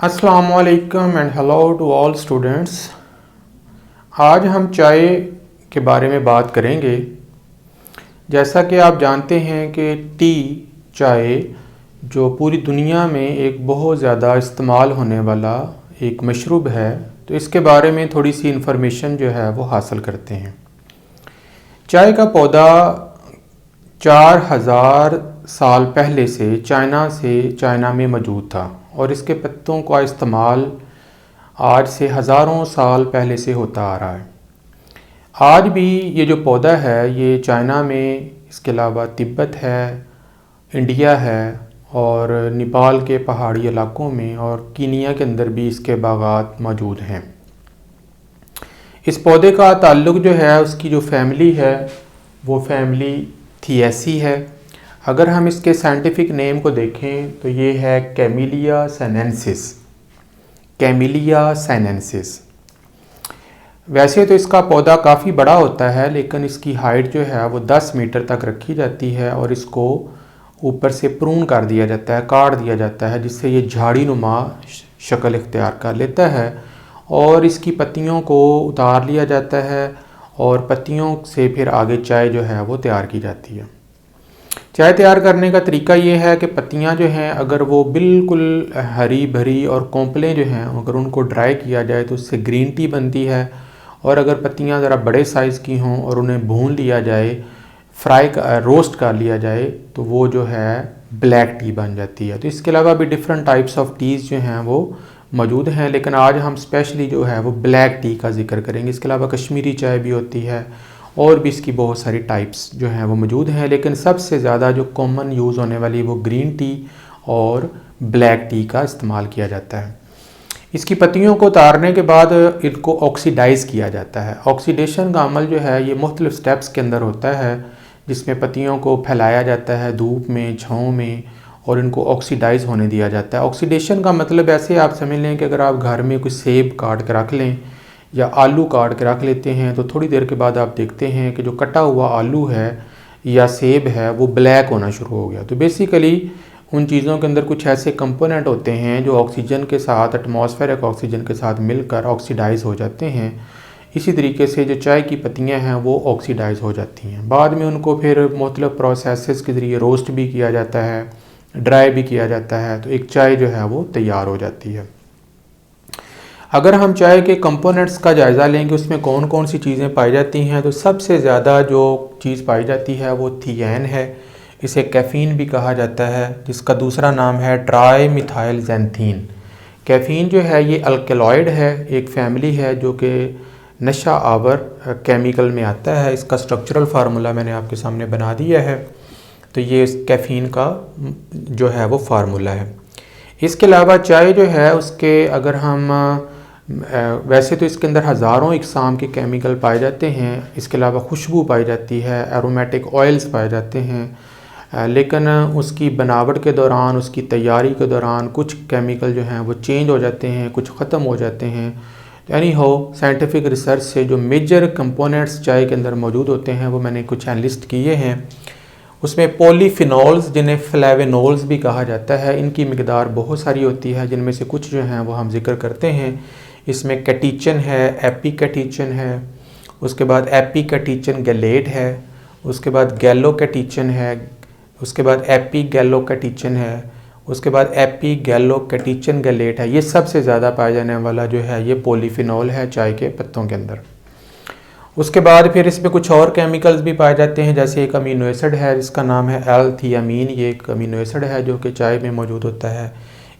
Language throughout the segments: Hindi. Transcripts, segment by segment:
अस्सलामुअलैकुम and hello to all students. आज हम चाय के बारे में बात करेंगे। जैसा कि आप जानते हैं कि टी चाय जो पूरी दुनिया में एक बहुत ज़्यादा इस्तेमाल होने वाला एक मशरूब है, तो इसके बारे में थोड़ी सी इन्फॉर्मेशन जो है वो हासिल करते हैं। चाय का पौधा 4000 साल पहले से चाइना में मौजूद था और इसके पत्तों का इस्तेमाल आज से हज़ारों साल पहले से होता आ रहा है। आज भी ये जो पौधा है ये चाइना में, इसके अलावा तिब्बत है, इंडिया है और नेपाल के पहाड़ी इलाकों में और कीनिया के अंदर भी इसके बागात मौजूद हैं। इस पौधे का ताल्लुक़ जो है, उसकी जो फैमिली है वो फैमिली थिएसी है। अगर हम इसके साइंटिफिक नेम को देखें तो ये है कैमिलिया सैनेंसिस। कैमिलिया सैनेंसिस। वैसे तो इसका पौधा काफ़ी बड़ा होता है, लेकिन इसकी हाइट जो है वो 10 मीटर तक रखी जाती है और इसको ऊपर से प्रून कर दिया जाता है, काट दिया जाता है, जिससे ये झाड़ी नुमा शक्ल इख्तियार कर लेता है और इसकी पत्तियों को उतार लिया जाता है और पत्तियों से फिर आगे चाय जो है वो तैयार की जाती है। चाय तैयार करने का तरीका ये है कि पत्तियां जो हैं, अगर वो बिल्कुल हरी भरी और कोंपलें जो हैं, अगर उनको ड्राई किया जाए तो उससे ग्रीन टी बनती है। और अगर पत्तियां ज़रा बड़े साइज़ की हों और उन्हें भून लिया जाए, रोस्ट कर लिया जाए, तो वो जो है ब्लैक टी बन जाती है। तो इसके अलावा भी डिफरेंट टाइप्स ऑफ टीज़ जो हैं वो मौजूद हैं, लेकिन आज हम स्पेशली जो है वो ब्लैक टी का जिक्र करेंगे। इसके अलावा कश्मीरी चाय भी होती है और भी इसकी बहुत सारी टाइप्स जो हैं वो मौजूद हैं, लेकिन सबसे ज़्यादा जो कॉमन यूज़ होने वाली वो ग्रीन टी और ब्लैक टी का इस्तेमाल किया जाता है। इसकी पत्तियों को उतारने के बाद इनको ऑक्सीडाइज़ किया जाता है। ऑक्सीडेशन का अमल जो है ये मुख्तलिफ स्टेप्स के अंदर होता है, जिसमें पत्तियों को फैलाया जाता है धूप में, छाँव में, और इनको ऑक्सीडाइज़ होने दिया जाता है। ऑक्सीडेशन का मतलब ऐसे आप समझ लें कि अगर आप घर में कोई सेब काट के रख लें या आलू काट के रख लेते हैं, तो थोड़ी देर के बाद आप देखते हैं कि जो कटा हुआ आलू है या सेब है वो ब्लैक होना शुरू हो गया। तो बेसिकली उन चीज़ों के अंदर कुछ ऐसे कंपोनेंट होते हैं जो ऑक्सीजन के साथ, एटमॉस्फेरिक ऑक्सीजन के साथ मिलकर ऑक्सीडाइज़ हो जाते हैं। इसी तरीके से जो चाय की पत्तियां हैं वो ऑक्सीडाइज़ हो जाती हैं। बाद में उनको फिर मुख्तलिफ प्रोसेसेस के ज़रिए रोस्ट भी किया जाता है, ड्राई भी किया जाता है, तो एक चाय जो है वो तैयार हो जाती है। अगर हम चाय के कंपोनेंट्स का जायज़ा लेंगे, उसमें कौन कौन सी चीज़ें पाई जाती हैं, तो सबसे ज़्यादा जो चीज़ पाई जाती है वो थियान है। इसे कैफ़ीन भी कहा जाता है, जिसका दूसरा नाम है ट्राई मिथाइल ज़ैंथीन। कैफ़ीन जो है ये अल्कलॉइड है, एक फैमिली है जो कि नशा आवर केमिकल में आता है। इसका स्ट्रक्चरल फार्मूला मैंने आपके सामने बना दिया है। तो ये कैफ़ीन का जो है वो फार्मूला है। इसके अलावा चाय जो है उसके अगर हम वैसे तो इसके अंदर हज़ारों इकसाम के केमिकल पाए जाते हैं। इसके अलावा खुशबू पाई जाती है, एरोमेटिक ऑयल्स पाए जाते हैं, लेकिन उसकी बनावट के दौरान, उसकी तैयारी के दौरान कुछ केमिकल जो हैं वो चेंज हो जाते हैं, कुछ ख़त्म हो जाते हैं। एनी हो, साइंटिफिक रिसर्च से जो मेजर कंपोनेंट्स चाय के अंदर मौजूद होते हैं वो मैंने कुछ लिस्ट किए हैं। उसमें पॉलीफिनॉल्स, जिन्हें फ्लेवेनोल्स भी कहा जाता है, इनकी मिकदार बहुत सारी होती है, जिनमें से कुछ जो हैं वो हम जिक्र करते हैं। इसमें कैटीचन है, एपी कैटीचन है, उसके बाद एपी कैटीचन गैलेट है, उसके बाद गैलो कैटीचन है, उसके बाद एपी गैलो कैटीचन है, उसके बाद एपी गैलो कैटीचन गैलेट है। ये सबसे ज़्यादा पाया जाने वाला जो है ये पॉलीफिनॉल है चाय के पत्तों के अंदर। उसके बाद फिर इसमें कुछ और केमिकल्स भी पाए जाते हैं, जैसे एक अमीनो एसिड है जिसका नाम है एल-थियामीन। ये एक अमीनो एसिड है जो कि चाय में मौजूद होता है।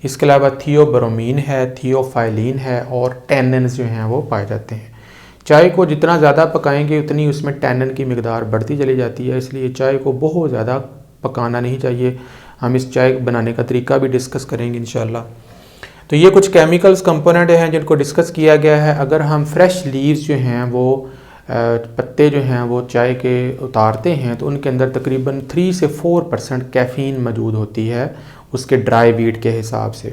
इसके अलावा थियोब्रोमीन है, थियोफाइलिन है और टैनिन्स जो हैं वो पाए जाते हैं। चाय को जितना ज़्यादा पकाएंगे उतनी उसमें टैनिन की मिकदार बढ़ती चली जाती है, इसलिए चाय को बहुत ज़्यादा पकाना नहीं चाहिए। हम इस चाय बनाने का तरीका भी डिस्कस करेंगे इंशाल्लाह। तो ये कुछ केमिकल्स कंपोनेंट हैं जिनको डिस्कस किया गया है। अगर हम फ्रेश लीव्स जो हैं वो पत्ते जो हैं वो चाय के उतारते हैं तो उनके अंदर तकरीबन 3 से 4% कैफ़ीन मौजूद होती है उसके ड्राई वीट के हिसाब से।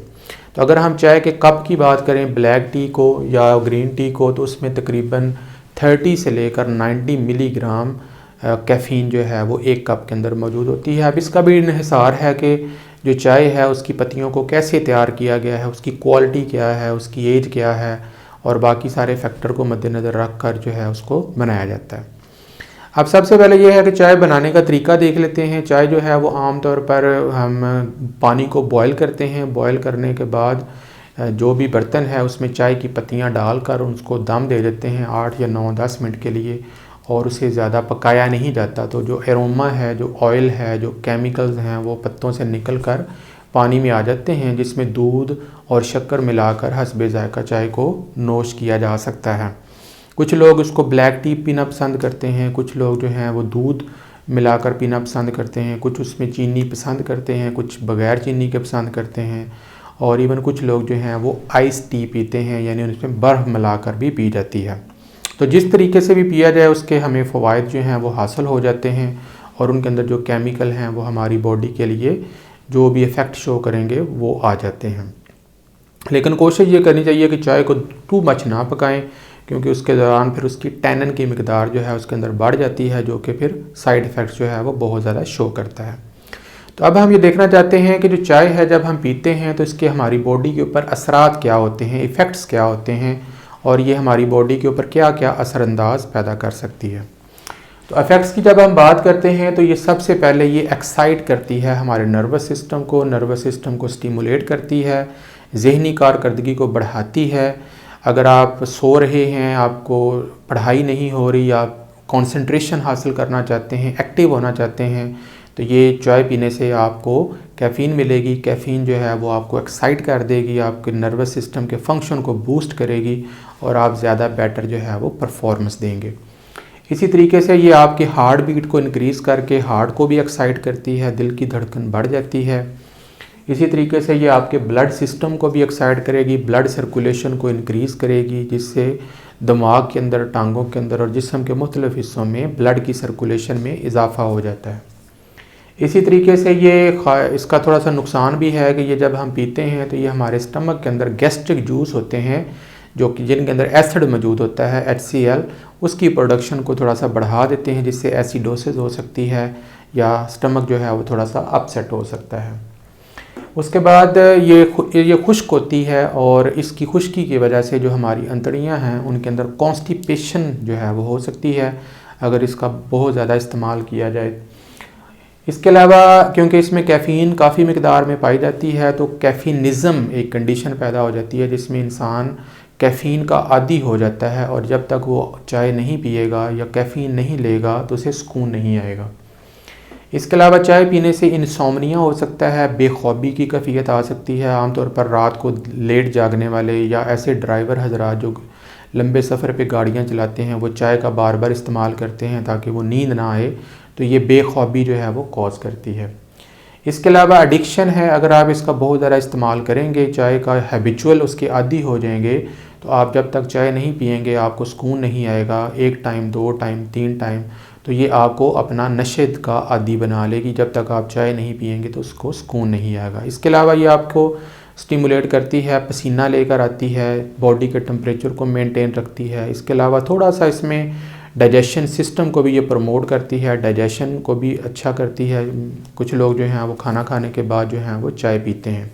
तो अगर हम चाय के कप की बात करें, ब्लैक टी को या ग्रीन टी को, तो उसमें तकरीबन 30 से लेकर 90 मिलीग्राम कैफ़ीन जो है वो एक कप के अंदर मौजूद होती है। अब इसका भी इन्हिसार है कि जो चाय है उसकी पत्तियों को कैसे तैयार किया गया है, उसकी क्वालिटी क्या है, उसकी एज क्या है, और बाकी सारे फैक्टर को मद्देनज़र रख कर जो है उसको बनाया जाता है। अब सबसे पहले ये है कि चाय बनाने का तरीका देख लेते हैं। चाय जो है वो आम तौर पर हम पानी को बॉयल करते हैं। बॉयल करने के बाद जो भी बर्तन है उसमें चाय की पत्तियां डालकर उसको दम दे देते हैं 8 या 9-10 मिनट के लिए, और उसे ज़्यादा पकाया नहीं जाता। तो जो एरोमा है, जो ऑयल है, जो केमिकल्स हैं वो पत्तों से निकल कर पानी में आ जाते हैं, जिसमें दूध और शक्कर मिलाकर हस्बे ज़ायक़ा चाय को नोश किया जा सकता है। कुछ लोग उसको ब्लैक टी पीना पसंद करते हैं, कुछ लोग जो हैं वो दूध मिलाकर पीना पसंद करते हैं, कुछ उसमें चीनी पसंद करते हैं, कुछ बग़ैर चीनी के पसंद करते हैं, और इवन कुछ लोग जो हैं वो आइस टी पीते हैं, यानी उसमें बर्फ़ मिलाकर भी पी जाती है। तो जिस तरीके से भी पिया जाए उसके हमें फ़वाइद जो हैं वो हासिल हो जाते हैं, और उनके अंदर जो केमिकल हैं वो हमारी बॉडी के लिए जो भी इफ़ेक्ट शो करेंगे वो आ जाते हैं। लेकिन कोशिश ये करनी चाहिए कि चाय को टू मच ना पकाएं, क्योंकि उसके दौरान फिर उसकी टैनिन की मिकदार जो है उसके अंदर बढ़ जाती है, जो कि फिर साइड इफ़ेक्ट्स जो है वो बहुत ज़्यादा शो करता है। तो अब हम ये देखना चाहते हैं कि जो चाय है जब हम पीते हैं तो इसके हमारी बॉडी के ऊपर असरात क्या होते हैं, इफ़ेक्ट्स क्या होते हैं, और ये हमारी बॉडी के ऊपर क्या क्या असरअंदाज पैदा कर सकती है। तो इफ़ेक्ट्स की जब हम बात करते हैं तो ये सबसे पहले ये एक्साइट करती है हमारे नर्वस सिस्टम को स्टिमुलेट करती है, ज़हनी कारकर्दगी को बढ़ाती है। अगर आप सो रहे हैं, आपको पढ़ाई नहीं हो रही, आप कंसंट्रेशन हासिल करना चाहते हैं, एक्टिव होना चाहते हैं, तो ये चाय पीने से आपको कैफ़ीन मिलेगी। कैफ़ीन जो है वो आपको एक्साइट कर देगी, आपके नर्वस सिस्टम के फंक्शन को बूस्ट करेगी, और आप ज़्यादा बेटर जो है वो परफॉर्मेंस देंगे। इसी तरीके से ये आपके हार्ट बीट को इंक्रीज़ करके हार्ट को भी एक्साइट करती है, दिल की धड़कन बढ़ जाती है। इसी तरीके से ये आपके ब्लड सिस्टम को भी एक्साइट करेगी, ब्लड सर्कुलेशन को इंक्रीज़ करेगी, जिससे दिमाग के अंदर, टांगों के अंदर और जिस्म के मुख्तलिफ़ हिस्सों में ब्लड की सर्कुलेशन में इजाफ़ा हो जाता है। इसी तरीके से ये इसका थोड़ा सा नुकसान भी है कि ये जब हम पीते हैं तो ये हमारे स्टमक के अंदर गैस्ट्रिक जूस होते हैं, जो कि जिनके अंदर एसिड मौजूद होता है HCl, उसकी प्रोडक्शन को थोड़ा सा बढ़ा देते हैं, जिससे एसिडोसिस हो सकती है या स्टमक जो है वो थोड़ा सा अपसेट हो सकता है। उसके बाद ये खुश्क होती है, और इसकी खुश्की की वजह से जो हमारी अंतड़ियाँ हैं उनके अंदर कॉन्स्टिपेशन जो है वो हो सकती है अगर इसका बहुत ज़्यादा इस्तेमाल किया जाए। इसके अलावा क्योंकि इसमें कैफ़ीन काफ़ी मिकदार में पाई जाती है, तो कैफ़ीनिज़म एक कंडीशन पैदा हो जाती है जिसमें इंसान कैफ़ीन का आदी हो जाता है, और जब तक वो चाय नहीं पिएगा या कैफ़ीन नहीं लेगा तो उसे सुकून नहीं आएगा। इसके अलावा चाय पीने से इंसोम्निया हो सकता है, बेख्वाबी की कैफियत आ सकती है। आमतौर पर रात को लेट जागने वाले या ऐसे ड्राइवर हजरात जो लंबे सफ़र पे गाड़ियाँ चलाते हैं वो चाय का बार बार इस्तेमाल करते हैं ताकि वो नींद ना आए, तो ये बेख्वाबी जो है वो कॉज करती है। इसके अलावा एडिक्शन है, अगर आप इसका बहुत ज़्यादा इस्तेमाल करेंगे, चाय का हैबिचुअल उसके आदी हो जाएंगे, तो आप जब तक चाय नहीं पिएंगे आपको सुकून नहीं आएगा। 1 टाइम, 2 टाइम, 3 टाइम, तो ये आपको अपना नशे का आदी बना लेगी। जब तक आप चाय नहीं पिएंगे तो उसको सुकून नहीं आएगा। इसके अलावा ये आपको स्टिमुलेट करती है, पसीना लेकर आती है, बॉडी के टेम्परेचर को मेंटेन रखती है। इसके अलावा थोड़ा सा इसमें डाइजेशन सिस्टम को भी ये प्रमोट करती है, डाइजेशन को भी अच्छा करती है। कुछ लोग जो हैं वो खाना खाने के बाद जो हैं वो चाय पीते हैं।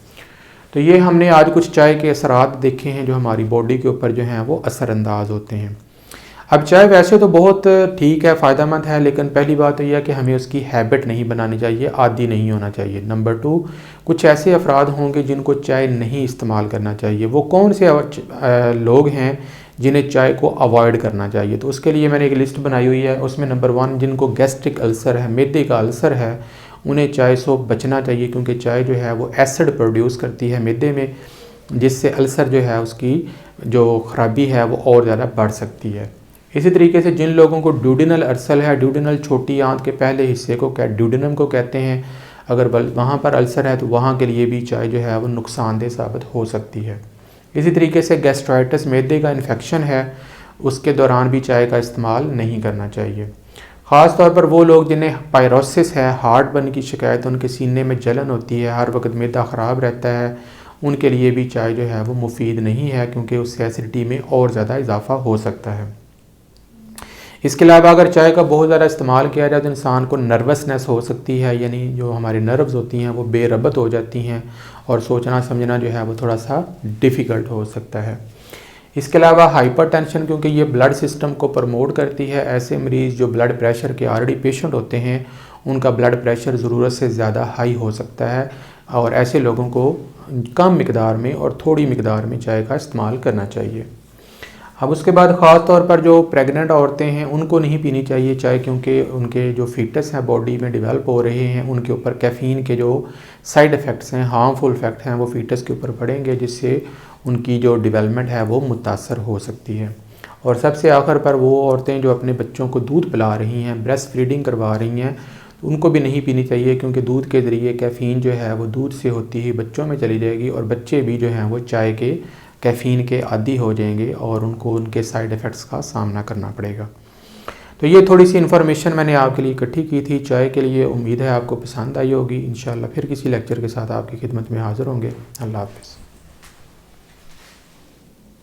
तो ये हमने आज कुछ चाय के असरात देखे हैं जो हमारी बॉडी के ऊपर जो हैं वो असरअंदाज होते हैं। अब चाय वैसे तो बहुत ठीक है, फ़ायदेमंद है, लेकिन पहली बात तो यह है कि हमें उसकी हैबिट नहीं बनानी चाहिए, आदी नहीं होना चाहिए। नंबर 2, कुछ ऐसे अफराद होंगे जिनको चाय नहीं इस्तेमाल करना चाहिए। वो कौन से लोग हैं जिन्हें चाय को अवॉइड करना चाहिए? तो उसके लिए मैंने एक लिस्ट बनाई हुई है। उसमें नंबर 1, जिनको गैस्ट्रिक अल्सर है, मैदे का अल्सर है, उन्हें चाय से बचना चाहिए, क्योंकि चाय जो है वो एसिड प्रोड्यूस करती है मैदे में, जिससे अल्सर जो है उसकी जो ख़राबी है वो और ज़्यादा बढ़ सकती है। इसी तरीके से जिन लोगों को ड्यूडिनल अल्सर है, ड्यूडिनल छोटी आंत के पहले हिस्से को ड्यूडिनम को कहते हैं, अगर वहाँ पर अल्सर है तो वहाँ के लिए भी चाय जो है वो नुकसानदेह साबित हो सकती है। इसी तरीके से गैस्ट्राइटिस, मैदे का इन्फेक्शन है, उसके दौरान भी चाय का इस्तेमाल नहीं करना चाहिए। ख़ास तौर पर वो लोग जिन्हें पायरोसिस है, हार्ट बर्न की शिकायत, उनके सीने में जलन होती है, हर वक्त मैदा ख़राब रहता है, उनके लिए भी चाय जो है वो मुफीद नहीं है, क्योंकि उससे एसिडिटी में और ज़्यादा इजाफ़ा हो सकता है। इसके अलावा अगर चाय का बहुत ज़्यादा इस्तेमाल किया जाए तो इंसान को नर्वसनेस हो सकती है, यानी जो हमारी नर्व्स होती हैं वो बेरबत हो जाती हैं और सोचना समझना जो है वो थोड़ा सा डिफ़िकल्ट हो सकता है। इसके अलावा हाइपरटेंशन, क्योंकि ये ब्लड सिस्टम को प्रमोट करती है, ऐसे मरीज़ जो ब्लड प्रेशर के ऑलरेडी पेशेंट होते हैं उनका ब्लड प्रेशर ज़रूरत से ज़्यादा हाई हो सकता है और ऐसे लोगों को कम मिकदार में और थोड़ी मिकदार में चाय का इस्तेमाल करना चाहिए। अब उसके बाद ख़ास तौर पर जो प्रेग्नेंट औरतें हैं उनको नहीं पीनी चाहिए चाय, क्योंकि उनके जो फीटस हैं बॉडी में डेवलप हो रहे हैं उनके ऊपर कैफ़ीन के जो साइड इफ़ेक्ट्स हैं, हार्मफुल इफ़ेक्ट हैं, वो फीटस के ऊपर पड़ेंगे, जिससे उनकी जो डेवलपमेंट है वो मुतासर हो सकती है। और सबसे आखिर पर वो औरतें जो अपने बच्चों को दूध पिला रही हैं, ब्रेस्ट फीडिंग करवा रही हैं, तो उनको भी नहीं पीनी चाहिए, क्योंकि दूध के ज़रिए कैफ़ीन जो है वो दूध से होती ही बच्चों में चली जाएगी और बच्चे भी जो हैं वो चाय के कैफ़ीन के आदी हो जाएंगे और उनको उनके साइड इफ़ेक्ट्स का सामना करना पड़ेगा। तो ये थोड़ी सी इन्फॉर्मेशन मैंने आपके लिए इकट्ठी की थी चाय के लिए। उम्मीद है आपको पसंद आई होगी। इंशाल्लाह फिर किसी लेक्चर के साथ आपकी खिदमत में हाज़िर होंगे। अल्लाह हाफ़िज़।